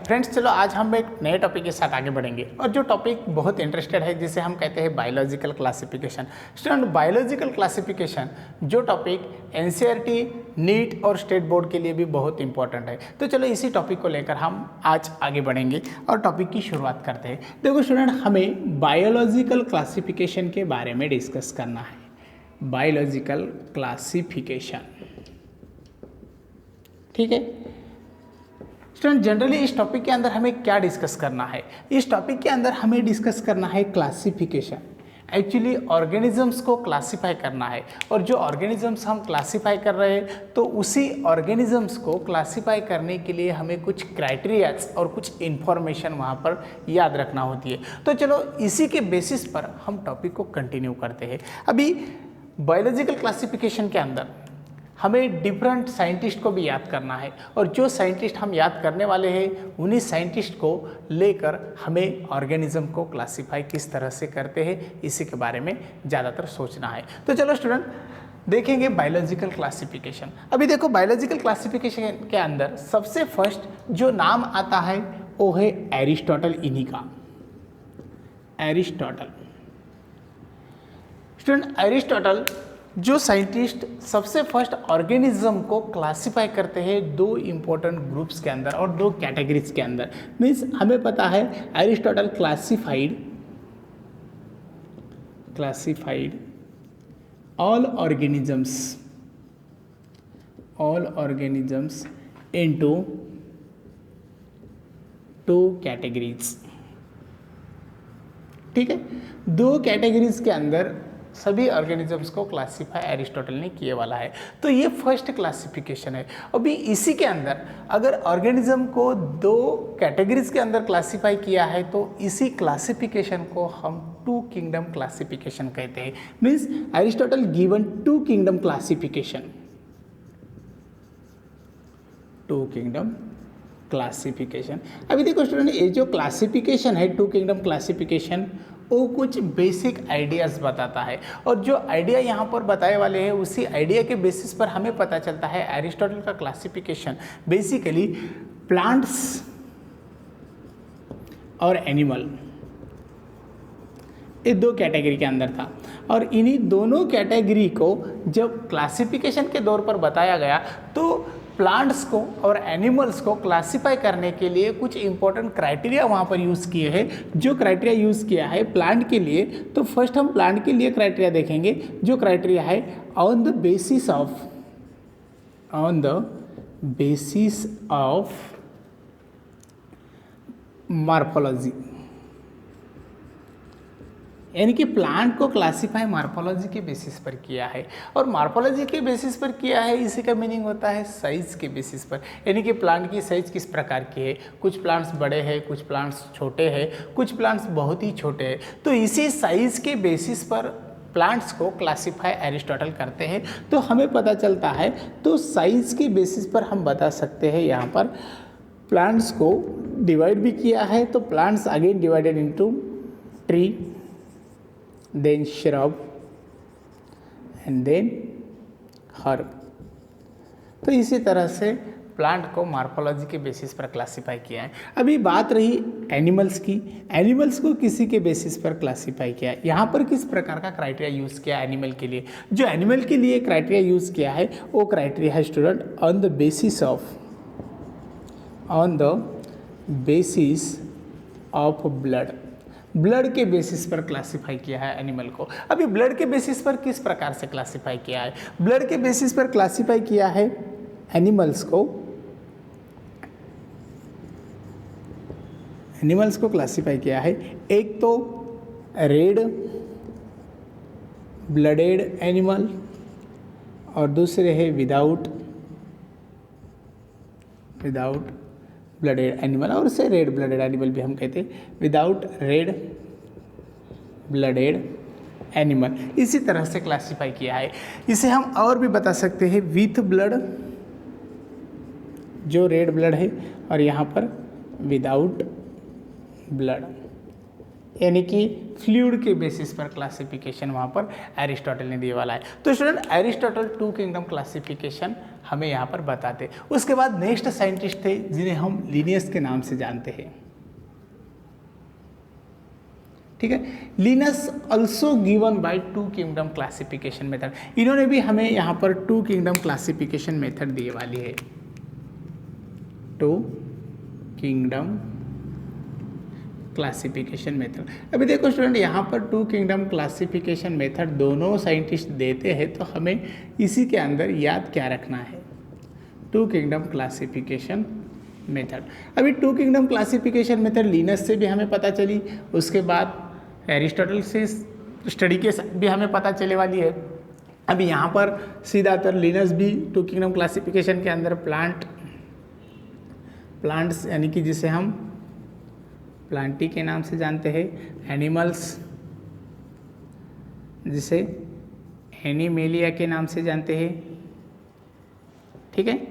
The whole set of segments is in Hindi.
फ्रेंड्स चलो आज हम एक नए टॉपिक के साथ आगे बढ़ेंगे और जो टॉपिक बहुत इंटरेस्टेड है जिसे हम कहते हैं biological classification. Student biological classification जो टॉपिक एनसीईआरटी, नीट और स्टेट बोर्ड के लिए भी बहुत इंपॉर्टेंट है। तो चलो इसी टॉपिक को लेकर हम आज आगे बढ़ेंगे और टॉपिक की शुरुआत करते हैं। देखो स्टूडेंट, हमें बायोलॉजिकल क्लासिफिकेशन के बारे में डिस्कस करना है। बायोलॉजिकल क्लासिफिकेशन, ठीक है स्टूडेंट। जनरली इस टॉपिक के अंदर हमें क्या डिस्कस करना है? इस टॉपिक के अंदर हमें डिस्कस करना है क्लासिफिकेशन। एक्चुअली ऑर्गेनिजम्स को क्लासिफाई करना है और जो ऑर्गेनिजम्स हम क्लासिफाई कर रहे हैं तो उसी ऑर्गेनिजम्स को क्लासिफाई करने के लिए हमें कुछ क्राइटेरियाज और कुछ इंफॉर्मेशन वहाँ पर याद रखना होती है। तो चलो इसी के बेसिस पर हम टॉपिक को कंटिन्यू करते हैं। अभी बायोलॉजिकल क्लासिफिकेशन के अंदर हमें डिफरेंट साइंटिस्ट को भी याद करना है और जो साइंटिस्ट हम याद करने वाले हैं उन्हीं साइंटिस्ट को लेकर हमें ऑर्गेनिज्म को क्लासिफाई किस तरह से करते हैं इसी के बारे में ज़्यादातर सोचना है। तो चलो स्टूडेंट देखेंगे बायोलॉजिकल क्लासिफिकेशन। अभी देखो बायोलॉजिकल क्लासिफिकेशन के अंदर सबसे फर्स्ट जो नाम आता है वो है एरिस्टोटल। इन्हीं का एरिस्टोटल। स्टूडेंट एरिस्टोटल जो साइंटिस्ट सबसे फर्स्ट ऑर्गेनिज्म को क्लासिफाई करते हैं दो इंपॉर्टेंट ग्रुप्स के अंदर और दो कैटेगरीज के अंदर। मीन्स हमें पता है Aristotle classified all organisms into two categories. ठीक है, दो कैटेगरीज के अंदर सभी ऑर्गेनिजम्स को क्लासिफाई एरिस्टोटल ने किए वाला है। तो ये फर्स्ट क्लासिफिकेशन है। अभी इसी के अंदर अगर ऑर्गेनिज्म को दो कैटेगरीज के अंदर क्लासिफाई किया है तो इसी क्लासिफिकेशन को हम टू किंगडम क्लासिफिकेशन कहते हैं। Means Aristotle given two kingdom classification, two kingdom classification. अभी देखो स्टूडेंट, ये जो क्लासिफिकेशन है टू किंगडम क्लासिफिकेशन वो कुछ बेसिक आइडियाज़ बताता है और जो आइडिया यहाँ पर बताए वाले हैं उसी आइडिया के बेसिस पर हमें पता चलता है एरिस्टोटल का क्लासिफिकेशन बेसिकली प्लांट्स और एनिमल, ये दो कैटेगरी के अंदर था। और इन्हीं दोनों कैटेगरी को जब क्लासिफिकेशन के दौर पर बताया गया तो प्लांट्स को और एनिमल्स को क्लासिफाई करने के लिए कुछ इंपॉर्टेंट क्राइटेरिया वहाँ पर यूज़ किए हैं। जो क्राइटेरिया यूज़ किया है प्लांट के लिए, तो फर्स्ट हम प्लांट के लिए क्राइटेरिया देखेंगे। जो क्राइटेरिया है on the basis of morphology, यानी कि प्लांट को क्लासिफाई मॉर्फोलॉजी के बेसिस पर किया है। और मॉर्फोलॉजी के बेसिस पर किया है इसी का मीनिंग होता है साइज़ के बेसिस पर, यानी कि प्लांट की साइज़ किस प्रकार की है। कुछ प्लांट्स बड़े हैं, कुछ प्लांट्स छोटे हैं, कुछ प्लांट्स बहुत ही छोटे हैं। तो इसी साइज़ के बेसिस पर प्लांट्स को क्लासिफाई एरिस्टोटल करते हैं। तो हमें पता चलता है, तो साइज़ के बेसिस पर हम बता सकते हैं यहाँ पर प्लांट्स को डिवाइड भी किया है। तो plants again divided into tree, then shrub and then herb। तो इसी तरह से प्लांट को मॉर्फोलॉजी के बेसिस पर क्लासिफाई किया है। अभी बात रही एनिमल्स की। एनिमल्स को किसी के बेसिस पर क्लासिफाई किया है। यहाँ पर किस प्रकार का क्राइटेरिया यूज़ किया एनिमल के लिए? जो एनिमल के लिए क्राइटेरिया यूज़ किया है वो क्राइटेरिया है student on the basis of blood के बेसिस पर क्लासिफाई किया है एनिमल को। अभी ब्लड के बेसिस पर किस प्रकार से क्लासिफाई किया है? ब्लड के बेसिस पर क्लासिफाई किया है एनिमल्स को क्लासिफाई किया है। एक तो रेड ब्लडेड एनिमल और दूसरे है विदाउट ब्लडेड एनिमल, और उसे रेड ब्लडेड एनिमल भी हम कहते हैं, विदाउट रेड ब्लडेड एनिमल। इसी तरह से क्लासिफाई किया है। इसे हम और भी बता सकते हैं विथ ब्लड, जो रेड ब्लड है, और यहाँ पर विदाउट ब्लड, यानी कि फ्लूइड के बेसिस पर क्लासिफिकेशन वहाँ पर एरिस्टोटल ने दिए वाला है। तो student Aristotle two kingdom classification हमें यहाँ पर बताते। उसके बाद नेक्स्ट साइंटिस्ट थे जिन्हें हम लिनियस के नाम से जानते हैं। ठीक है, Linus also given by two kingdom classification method. इन्होंने भी हमें यहाँ पर टू किंगडम क्लासिफिकेशन मेथड दिए वाली है, टू किंगडम क्लासिफिकेशन मेथड। अभी देखो स्टूडेंट, यहाँ पर टू किंगडम क्लासिफिकेशन मेथड दोनों साइंटिस्ट देते हैं, तो हमें इसी के अंदर याद क्या रखना है, टू किंगडम क्लासिफिकेशन मेथड। अभी two kingdom classification method Linnaeus से भी हमें पता चली, उसके बाद एरिस्टोटल से स्टडी के भी हमें पता चले वाली है। अभी यहाँ पर सीधातर लिनस भी टू किंगडम क्लासिफिकेशन के अंदर प्लांट्स यानी कि जिसे हम प्लांटी के नाम से जानते हैं, एनिमल्स जिसे एनिमेलिया के नाम से जानते हैं। ठीक है,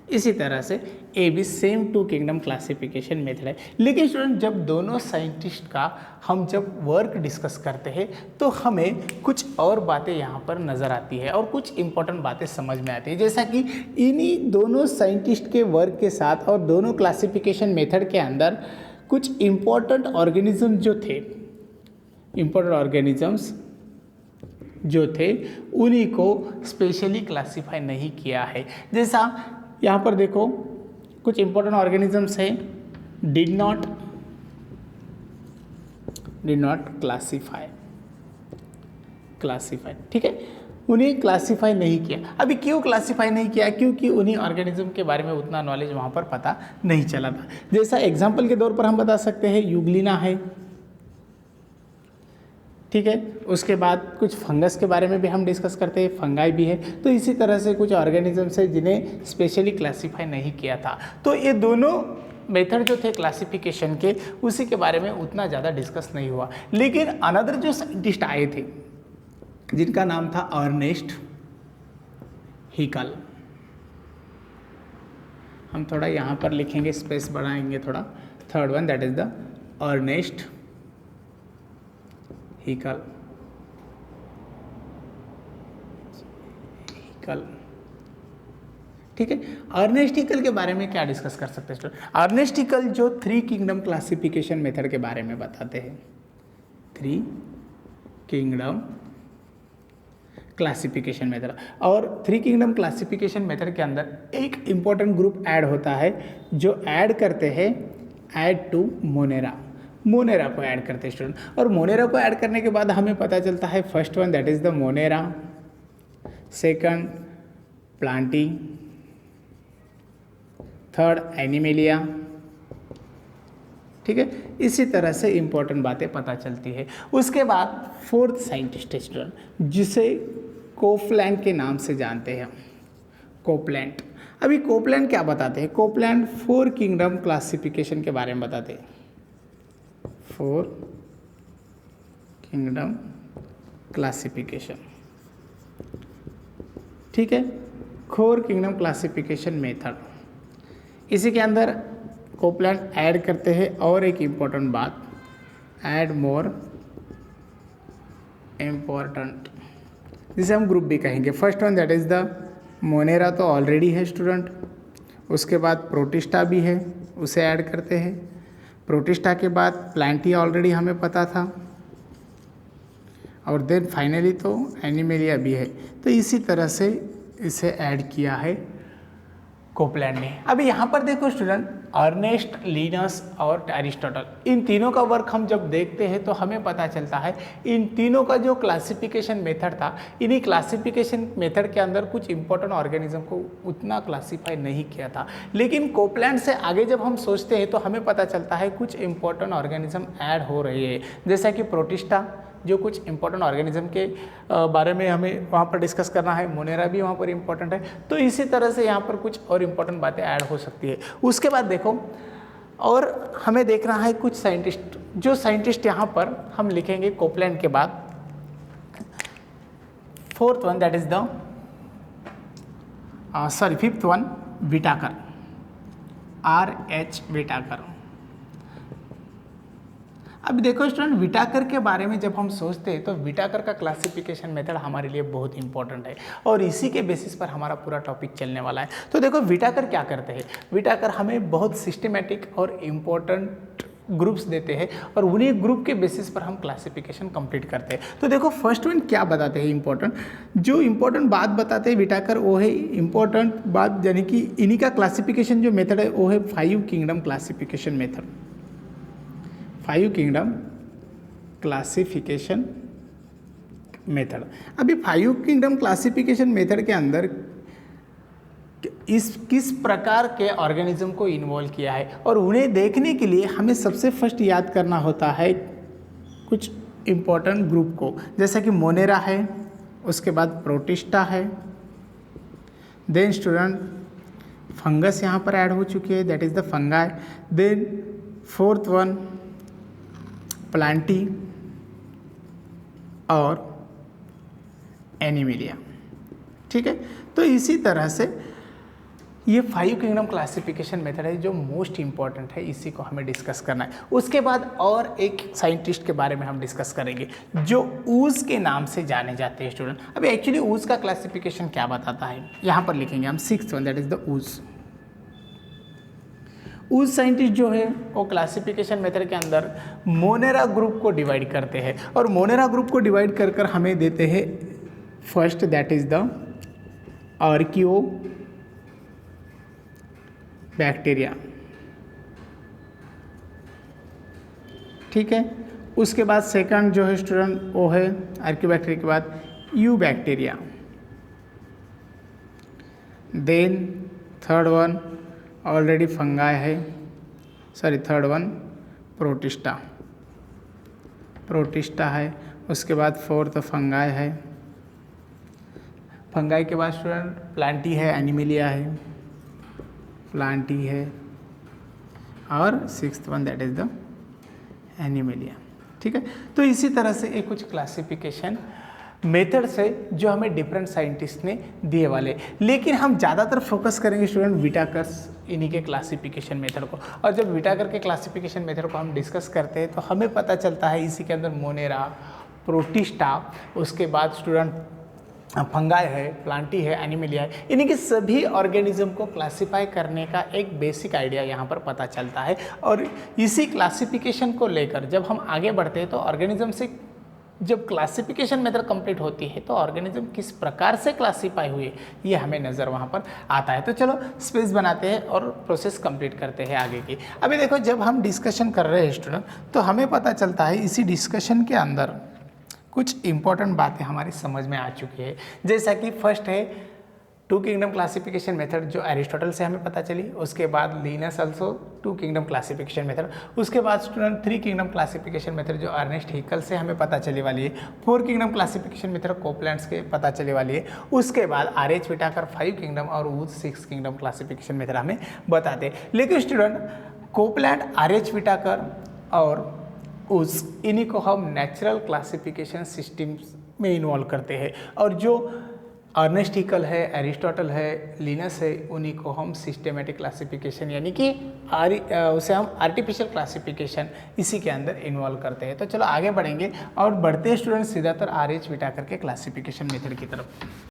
इसी तरह से ए भी same two kingdom classification method है। लेकिन स्टूडेंट, जब दोनों साइंटिस्ट का हम जब वर्क डिस्कस करते हैं तो हमें कुछ और बातें यहाँ पर नज़र आती है और कुछ इंपॉर्टेंट बातें समझ में आती है, जैसा कि इन्हीं दोनों साइंटिस्ट के वर्क के साथ और दोनों क्लासिफिकेशन मेथड के अंदर कुछ इम्पॉर्टेंट ऑर्गेनिज्म जो थे उन्हीं को स्पेशली क्लासीफाई नहीं किया है। जैसा यहाँ पर देखो कुछ इम्पोर्टेंट ऑर्गेनिजम्स हैं, डिड नॉट क्लासीफाई। ठीक है, उन्हें क्लासीफाई नहीं किया। अभी क्यों क्लासीफाई नहीं किया? क्योंकि उन्हीं ऑर्गेनिज्म के बारे में उतना नॉलेज वहाँ पर पता नहीं चला था। जैसा एग्जाम्पल के तौर पर हम बता सकते हैं यूग्लिना है, ठीक है, उसके बाद कुछ फंगस के बारे में भी हम डिस्कस करते हैं, फंगाई भी है। तो इसी तरह से कुछ ऑर्गेनिजम्स है जिन्हें स्पेशली क्लासीफाई नहीं किया था। तो ये दोनों मेथड जो थे क्लासिफिकेशन के, उसी के बारे में उतना ज़्यादा डिस्कस नहीं हुआ। लेकिन अनदर जो साइंटिस्ट आए थे जिनका नाम था अर्नेस्ट हिकल, हम थोड़ा यहाँ पर लिखेंगे, स्पेस बढ़ाएंगे थोड़ा, third one that is the Ernst Haeckel. ठीक है, अर्नेस्ट हिकल के बारे में क्या डिस्कस कर सकते हैं स्टूडेंट? अर्नेस्ट हिकल जो थ्री किंगडम क्लासिफिकेशन मेथड के बारे में बताते हैं, थ्री किंगडम क्लासिफिकेशन मेथड। और थ्री किंगडम क्लासिफिकेशन मेथड के अंदर एक इंपॉर्टेंट ग्रुप ऐड होता है जो ऐड करते हैं, ऐड टू मोनेरा को ऐड करते हैं स्टूडेंट। और मोनेरा को ऐड करने के बाद हमें पता चलता है first one that is the Monera, second Plantae, third animalia. ठीक है, इसी तरह से इंपॉर्टेंट बातें पता चलती है। उसके बाद फोर्थ साइंटिस्ट स्टूडेंट जिसे कोपलैंड के नाम से जानते हैं, कोपलैंड। अभी कोपलैंड क्या बताते हैं? कोपलैंड फोर किंगडम क्लासिफिकेशन के बारे में बताते हैं, फोर किंगडम क्लासिफिकेशन। ठीक है, फोर किंगडम क्लासिफिकेशन मेथड, इसी के अंदर कोपलैंड ऐड करते हैं। और एक इम्पॉर्टेंट बात, ऐड मोर इम्पॉर्टेंट, जिसे हम ग्रुप भी कहेंगे। First one that is the Monera, तो ऑलरेडी है स्टूडेंट। उसके बाद प्रोटिस्टा भी है, उसे ऐड करते हैं। प्रोटिस्टा के बाद प्लांटी ऑलरेडी हमें पता था, और देन फाइनली तो एनिमेलिया भी है। तो इसी तरह से इसे ऐड किया है कोपलैंड ने। अभी यहाँ पर देखो स्टूडेंट, अर्नेस्ट, लिनस और एरिस्टोटल, इन तीनों का वर्क हम जब देखते हैं तो हमें पता चलता है इन तीनों का जो क्लासिफिकेशन मेथड था, इन्हीं क्लासिफिकेशन मेथड के अंदर कुछ इंपॉर्टेंट ऑर्गेनिज्म को उतना क्लासीफाई नहीं किया था। लेकिन कोपलैंड से आगे जब हम सोचते हैं तो हमें पता चलता है कुछ इंपॉर्टेंट ऑर्गेनिज्म ऐड हो रही है, जैसा कि प्रोटिस्टा, जो कुछ इंपॉर्टेंट ऑर्गेनिज्म के बारे में हमें वहाँ पर डिस्कस करना है, मोनेरा भी वहाँ पर इंपॉर्टेंट है। तो इसी तरह से यहाँ पर कुछ और इंपॉर्टेंट बातें ऐड हो सकती है। उसके बाद देखो, और हमें देखना है कुछ साइंटिस्ट, जो साइंटिस्ट यहाँ पर हम लिखेंगे कोपलैंड के बाद, fourth one that is the fifth one Whittaker, RH Whittaker. अब देखो स्टूडेंट, विटाकर के बारे में जब हम सोचते हैं तो विटाकर का क्लासिफिकेशन मेथड हमारे लिए बहुत इंपॉर्टेंट है और इसी के बेसिस पर हमारा पूरा टॉपिक चलने वाला है। तो देखो विटाकर क्या करते हैं, विटाकर हमें बहुत सिस्टमेटिक और इम्पोर्टेंट ग्रुप्स देते हैं और उन्हीं ग्रुप के बेसिस पर हम क्लासिफिकेशन कंप्लीट करते हैं। तो देखो फर्स्ट वन क्या बताते हैं, इंपॉर्टेंट जो इंपॉर्टेंट बात बताते हैं विटाकर वो है इंपॉर्टेंट बात, यानी कि इन्हीं का क्लासिफिकेशन जो मेथड है वो है 5 kingdom classification method. 5 kingdom classification method. अभी 5 किंगडम क्लासिफिकेशन मेथड के अंदर किस प्रकार के ऑर्गेनिज्म को इन्वॉल्व किया है और उन्हें देखने के लिए हमें सबसे फर्स्ट याद करना होता है कुछ इम्पोर्टेंट ग्रुप को, जैसा कि मोनेरा है, उसके बाद प्रोटिस्टा है, देन स्टूडेंट फंगस यहाँ पर ऐड हो चुकी है, that is the fungi, then fourth one plantae और एनिमिलिया। ठीक है, तो इसी तरह से ये 5 किंगडम क्लासिफिकेशन मेथड है जो मोस्ट इंपॉर्टेंट है, इसी को हमें डिस्कस करना है। उसके बाद और एक साइंटिस्ट के बारे में हम डिस्कस करेंगे जो ऊज के नाम से जाने जाते हैं स्टूडेंट। अभी एक्चुअली ऊज का क्लासिफिकेशन क्या बताता है, यहाँ पर लिखेंगे हम 6th one, that is the Uz. Uz scientist जो है वो क्लासिफिकेशन मेथड के अंदर मोनेरा ग्रुप को डिवाइड करते हैं और मोनेरा ग्रुप को डिवाइड कर कर हमें देते हैं first, that is the archaeo bacteria. ठीक है, उसके बाद सेकंड जो है स्टूडेंट वो है आर्कियोबैक्टीरिया के बाद eubacteria, then third one already fungi है, सॉरी थर्ड वन प्रोटिस्टा है, उसके बाद फोर्थ फंगाई है, फंगाई के बाद स्टूडेंट प्लांटी है, एनिमिलिया है, प्लांटी है और 6th one that is the animalia. ठीक है, तो इसी तरह से एक कुछ क्लासिफिकेशन मेथड्स है जो हमें डिफरेंट साइंटिस्ट ने दिए वाले, लेकिन हम ज़्यादातर फोकस करेंगे स्टूडेंट विटाकर्स इन्हीं के क्लासिफिकेशन मेथड को। और जब विटाकर के क्लासिफिकेशन मेथड को हम डिस्कस करते हैं तो हमें पता चलता है इसी के अंदर मोनेरा, प्रोटिस्टा, उसके बाद स्टूडेंट फंगाई है, प्लांटी है, एनिमिलिया है, इन्हीं के सभी ऑर्गेनिज्म को क्लासिफाई करने का एक बेसिक आइडिया यहाँ पर पता चलता है। और इसी क्लासिफिकेशन को लेकर जब हम आगे बढ़ते हैं तो ऑर्गेनिज्म से जब क्लासिफिकेशन मेथड कंप्लीट होती है तो ऑर्गेनिज्म किस प्रकार से क्लासिफाई हुए ये हमें नज़र वहाँ पर आता है। तो चलो स्पेस बनाते हैं और प्रोसेस कंप्लीट करते हैं आगे की। अभी देखो जब हम डिस्कशन कर रहे हैं स्टूडेंट तो हमें पता चलता है इसी डिस्कशन के अंदर कुछ इंपॉर्टेंट बातें हमारी समझ में आ चुकी है, जैसा कि फर्स्ट है 2 किंगडम क्लासिफिकेशन मेथड जो एरिस्टोटल से हमें पता चली, उसके बाद Linus also 2 kingdom classification method, उसके बाद स्टूडेंट 3 किंगडम क्लासिफिकेशन मेथड जो अर्नेस्ट हैकेल से हमें पता चली वाली है, 4 किंगडम क्लासिफिकेशन मेथड कोपलैंड्स के पता चली वाली है, उसके बाद RH विटाकर 5 किंगडम और वुड 6 किंगडम क्लासिफिकेशन मेथड हमें बताते हैं। लेकिन स्टूडेंट कोपलैंड, RH विटाकर और उस इन्हीं को हम नेचुरल क्लासिफिकेशन सिस्टम्स में इन्वॉल्व करते हैं और जो अर्नेस्ट हैकेल है, एरिस्टोटल है, लिनस है, उन्हीं को हम सिस्टेमेटिक क्लासिफिकेशन यानी कि उसे हम आर्टिफिशियल क्लासिफिकेशन इसी के अंदर इन्वॉल्व करते हैं। तो चलो आगे बढ़ेंगे और बढ़ते स्टूडेंट सीधातर RH विटाकर के क्लासिफिकेशन मेथड की तरफ।